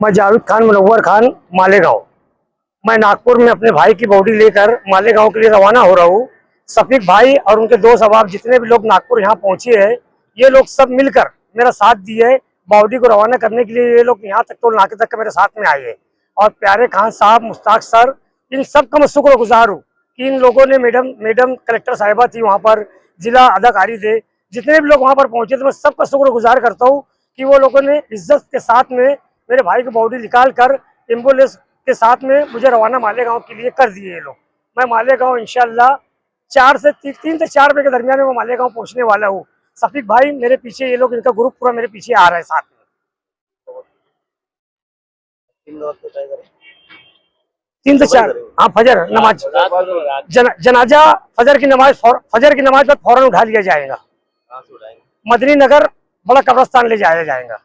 मैं जावेद खान मुनव्वर खान मालेगांव। मैं नागपुर में अपने भाई की बॉडी लेकर मालेगांव के लिए रवाना हो रहा हूँ। सफीक भाई और उनके दोस्त अहबाब जितने भी लोग नागपुर यहाँ पहुंचे हैं, ये लोग सब मिलकर मेरा साथ दिए है। बॉडी को रवाना करने के लिए ये लोग यहाँ तक टोल नाके तक मेरे साथ में आए हैं। और प्यारे खान साहब, मुश्ताक सर, इन सब का मैं शुक्रगुजार हूँ कि इन लोगों ने मैडम मैडम कलेक्टर साहिबा थी वहाँ पर, जिला अधिकारी थे, जितने भी लोग वहाँ पर पहुंचे थे, मैं सबका शुक्रगुजार करता हूँ कि वो लोगों ने इज्जत के साथ में मेरे भाई की बॉडी निकाल कर एम्बुलेंस के साथ में मुझे रवाना मालेगांव के लिए कर दिए ये लोग। मैं मालेगांव इंशाल्लाह 3 से 4 बजे के दरमियान में मैं मालेगांव पहुंचने वाला हूँ। सफीक भाई मेरे पीछे, ये लोग, इनका ग्रुप पूरा मेरे पीछे आ रहा है साथ में। 3 से 4, हाँ, फजर नमाज, जनाजा फजर की नमाज पर फौरन उठा लिया जाएगा। मदनी नगर बड़ा कब्रस्तान ले जाया जाएगा।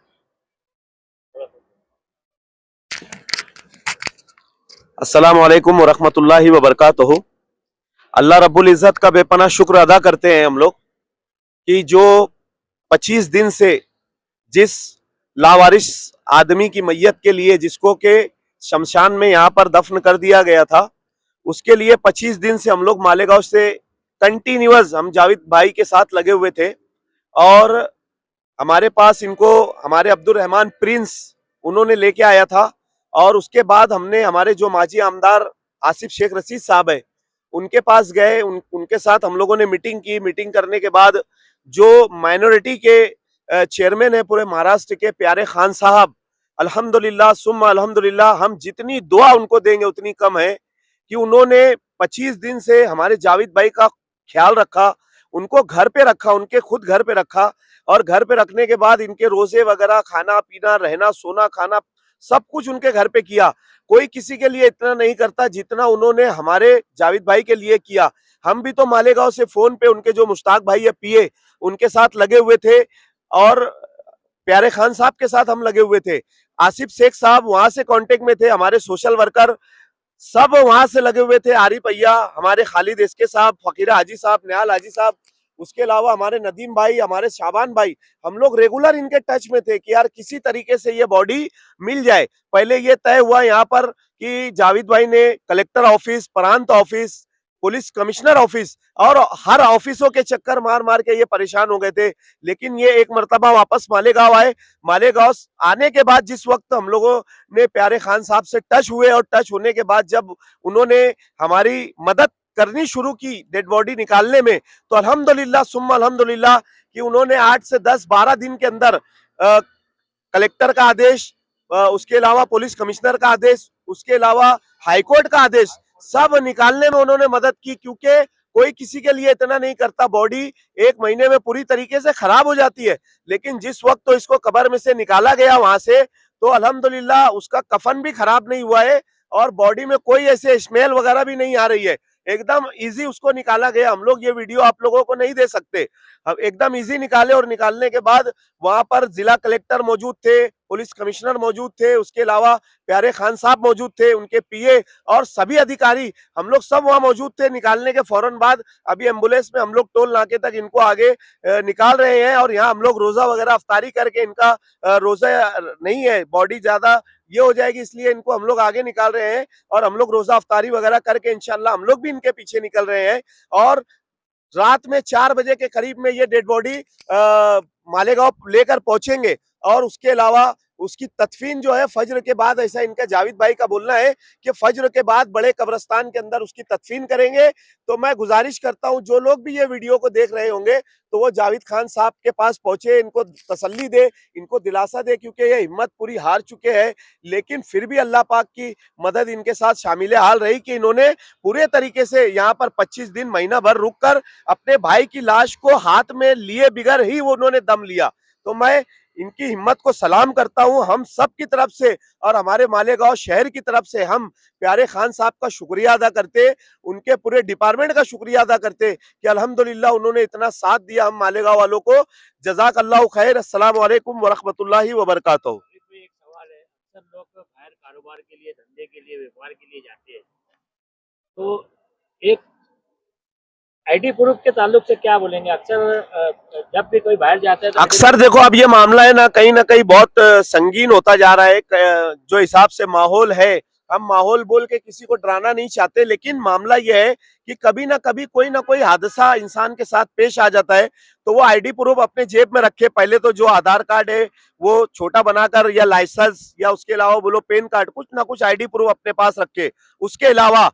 अस्सलाम वालेकुम वरहमतुल्लाहि वबरकातुहू। अल्लाह रब्बुल इज़्ज़त का बेपनाह शुक्र अदा करते हैं हम लोग कि जो 25 दिन से जिस लावारिस आदमी की मैयत के लिए, जिसको के शमशान में यहाँ पर दफन कर दिया गया था, उसके लिए 25 दिन से हम लोग मालेगांव से कंटिन्यूअस हम जावेद भाई के साथ लगे हुए थे। और हमारे पास इनको हमारे अब्दुल रहमान प्रिंस उन्होंने लेके आया था। और उसके बाद हमने हमारे जो माजी आमदार आसिफ शेख रशीद साहब है उनके पास गए, उनके साथ हम लोगों ने मीटिंग की। मीटिंग करने के बाद जो माइनॉरिटी के चेयरमैन है पूरे महाराष्ट्र के, प्यारे खान साहब, अल्हम्दुलिल्लाह सुम्मा अल्हम्दुलिल्लाह, हम जितनी दुआ उनको देंगे उतनी कम है कि उन्होंने 25 दिन से हमारे जावेद भाई का ख्याल रखा, उनको घर पे रखा, उनके खुद घर पे रखा। और घर पे रखने के बाद इनके रोजे वगैरह, खाना पीना, रहना सोना, खाना सब कुछ उनके घर पे किया। कोई किसी के लिए इतना नहीं करता जितना उन्होंने हमारे जावेद भाई के लिए किया। हम भी तो मालेगांव से फोन पे उनके जो मुश्ताक भाई है पीए, उनके साथ लगे हुए थे। और प्यारे खान साहब के साथ हम लगे हुए थे। आसिफ शेख साहब वहां से कांटेक्ट में थे, हमारे सोशल वर्कर सब वहां से लगे हुए थे। आरिफ भैया, हमारे खालिद एसके साहब, फकीरा हाजी साहब, निहाल हाजी साहब, उसके अलावा हमारे नदीम भाई, हमारे शाबान भाई, हम लोग रेगुलर इनके टच में थे कि यार किसी तरीके से ये बॉडी मिल जाए। पहले ये तय हुआ यहाँ पर कि जावेद भाई ने कलेक्टर ऑफिस, प्रांत ऑफिस, पुलिस कमिश्नर ऑफिस और हर ऑफिसों के चक्कर मार मार के ये परेशान हो गए थे। लेकिन ये एक मर्तबा वापस मालेगांव आए। मालेगांव आने के बाद जिस वक्त हम लोगों ने प्यारे खान साहब से टच हुए, और टच होने के बाद जब उन्होंने हमारी मदद करनी शुरू की डेड बॉडी निकालने में, तो अल्हम्दुलिल्लाह सुम्मा अल्हम्दुलिल्लाह कि उन्होंने 8 से 10 12 दिन के अंदर कलेक्टर का आदेश, उसके अलावा पुलिस कमिश्नर का आदेश, उसके अलावा हाईकोर्ट का आदेश, सब निकालने में उन्होंने मदद की। क्योंकि कोई किसी के लिए इतना नहीं करता, बॉडी 1 महीने में पूरी तरीके से खराब हो जाती है। लेकिन जिस वक्त तो इसको कब्र में से निकाला गया वहां से, तो अल्हम्दुलिल्लाह उसका कफन भी खराब नहीं हुआ है और बॉडी में कोई ऐसे स्मेल वगैरह भी नहीं आ रही है। एकदम इजी उसको निकाला गया। हम लोग ये वीडियो आप लोगों को नहीं दे सकते, हम एकदम इजी निकाले। और निकालने के बाद वहां पर जिला कलेक्टर मौजूद थे, पुलिस कमिश्नर मौजूद थे, उसके अलावा प्यारे खान साहब मौजूद थे, उनके पीए और सभी अधिकारी, हम लोग सब वहां मौजूद थे। निकालने के फौरन बाद अभी एम्बुलेंस में हम लोग टोल नाके तक इनको आगे निकाल रहे हैं। और यहाँ हम लोग रोजा वगैरह अफ्तारी करके, इनका रोजा नहीं है, बॉडी ज्यादा ये हो जाएगी इसलिए इनको हम लोग आगे निकाल रहे हैं। और हम लोग रोजा अफ्तारी वगैरह करके इंशाल्लाह हम लोग भी इनके पीछे निकल रहे हैं। और रात में 4 बजे के करीब में ये डेड बॉडी मालेगांव लेकर पहुंचेंगे। और उसके अलावा उसकी तदफीन जो है फज्र के बाद, ऐसा इनका जावेद भाई का बोलना है कि फज्र के बाद बड़े कब्रिस्तान के अंदर उसकी तदफीन करेंगे। तो मैं गुजारिश करता हूं जो लोग भी ये वीडियो को देख रहे होंगे तो वो जावेद खान साहब के पास पहुंचे, इनको तसल्ली दे, इनको दिलासा दे, क्योंकि ये हिम्मत पूरी हार चुके हैं। लेकिन फिर भी अल्लाह पाक की मदद इनके साथ शामिल हाल रही कि इन्होंने पूरे तरीके से यहाँ पर 25 दिन, महीना भर रुक कर अपने भाई की लाश को हाथ में लिए बिगर ही वो उन्होंने दम लिया। तो मैं इनकी हिम्मत को सलाम करता हूं, हम सब की तरफ से और हमारे मालेगांव शहर की तरफ से हम प्यारे खान साहब का शुक्रिया अदा करते, उनके पूरे डिपार्टमेंट का शुक्रिया अदा करते कि अल्हम्दुलिल्लाह उन्होंने इतना साथ दिया हम मालेगांव वालों को। जज़ाक अल्लाह खैर। अस्सलाम वालेकुम वरहमतुल्लाहि वबरकातुहू। एक सवाल है, अक्सर लोग बाहर कारोबार के लिए, धंधे के लिए, व्यापार के लिए जाते हैं, तो एक आईडी प्रूफ के ताल्लुक से क्या बोलेंगे? अक्सर जब भी कोई बाहर जाता है तो अक्सर देखो अब ये मामला है ना कहीं बहुत संगीन होता जा रहा है। जो हिसाब से माहौल है, हम माहौल बोल के किसी को डराना नहीं चाहते, लेकिन मामला ये है कि कभी ना कभी कोई ना कोई हादसा इंसान के साथ पेश आ जाता है, तो वो आईडी प्रूफ अपने जेब में रखे। पहले तो जो आधार कार्ड है वो छोटा बनाकर, या लाइसेंस, या उसके अलावा बोलो पैन कार्ड, कुछ ना कुछ आईडी प्रूफ अपने पास रखे। उसके अलावा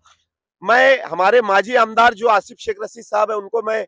मैं हमारे माजी आमदार जो आसिफ शेख रशीद साहब है, उनको मैं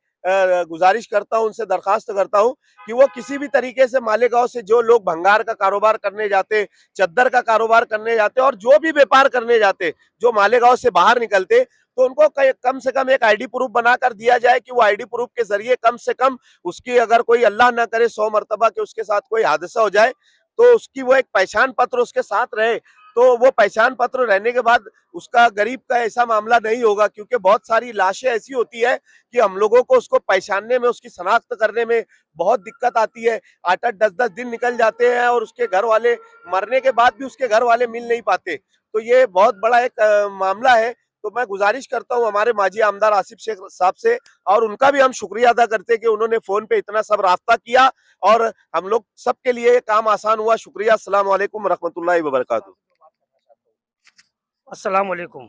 गुजारिश करता हूं, उनसे दरखास्त करता हूं कि वो किसी भी तरीके से मालेगांव से जो लोग भंगार का कारोबार करने जाते, चद्दर का कारोबार करने जाते और जो भी व्यापार करने जाते, जो मालेगांव से बाहर निकलते, तो उनको कम से कम एक आईडी प्रूफ बनाकर दिया जाए कि वो आईडी प्रूफ के जरिए कम से कम उसकी, अगर कोई अल्लाह ना करे 100 मरतबा के उसके साथ कोई हादसा हो जाए, तो उसकी वो एक पहचान पत्र उसके साथ रहे। तो वो पहचान पत्र रहने के बाद उसका गरीब का ऐसा मामला नहीं होगा, क्योंकि बहुत सारी लाशें ऐसी होती है कि हम लोगों को उसको पहचानने में, उसकी शनाख्त करने में बहुत दिक्कत आती है। 8-8, 10-10 दिन निकल जाते हैं और उसके घर वाले, मरने के बाद भी उसके घर वाले मिल नहीं पाते। तो ये बहुत बड़ा एक मामला है। तो मैं गुजारिश करता हूँ हमारे माजी आमदार आसिफ शेख साहब से, और उनका भी हम शुक्रिया अदा करते हैं कि उन्होंने फोन पे इतना सब रास्ता किया और हम लोग सबके लिए काम आसान हुआ। शुक्रिया। अस्सलाम वालेकुम रहमतुल्लाहि व बरकातुहू। अस्सलाम वालेकुम।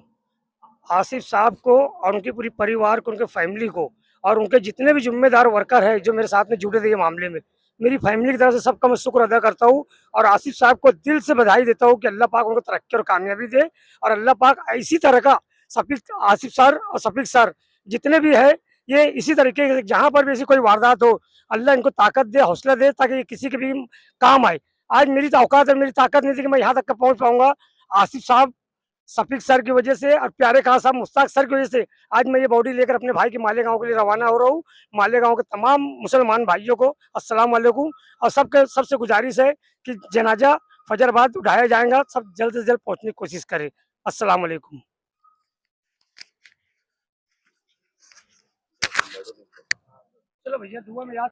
आसिफ साहब को और उनके पूरी परिवार को, उनके फैमिली को और उनके जितने भी जिम्मेदार वर्कर हैं जो मेरे साथ में जुड़े थे ये मामले में, मेरी फैमिली की तरफ से सबका मैं शुक्र अदा करता हूँ और आसिफ साहब को दिल से बधाई देता हूँ कि अल्लाह पाक उनको तरक्की और कामयाबी दे और अल्लाह पाक इसी तरह का सफीक आसिफ सर और सफीक सर जितने भी है, ये इसी तरीके से जहाँ पर भी ऐसी कोई वारदात हो, अल्लाह इनको ताकत दे, हौसला दे, ताकि ये किसी के भी काम आए। आज मेरी औकात और मेरी ताकत नहीं थी कि मैं यहाँ तक पहुँच पाऊंगा। आसिफ साहब, सफीक सर की वजह से और प्यारे खान साहब, मुश्ताक सर की वजह से आज मैं ये बॉडी लेकर अपने भाई के मालेगांव के लिए रवाना हो रहा हूँ। मालेगांव के तमाम मुसलमान भाइयों को अस्सलाम वालेकुम, और सबसे गुजारिश है कि जनाजा फजर बाद उठाया जाएगा, सब जल्द से जल्द पहुंचने की कोशिश करें। अस्सलाम वालेकुम। चलो भैया, दुआ में याद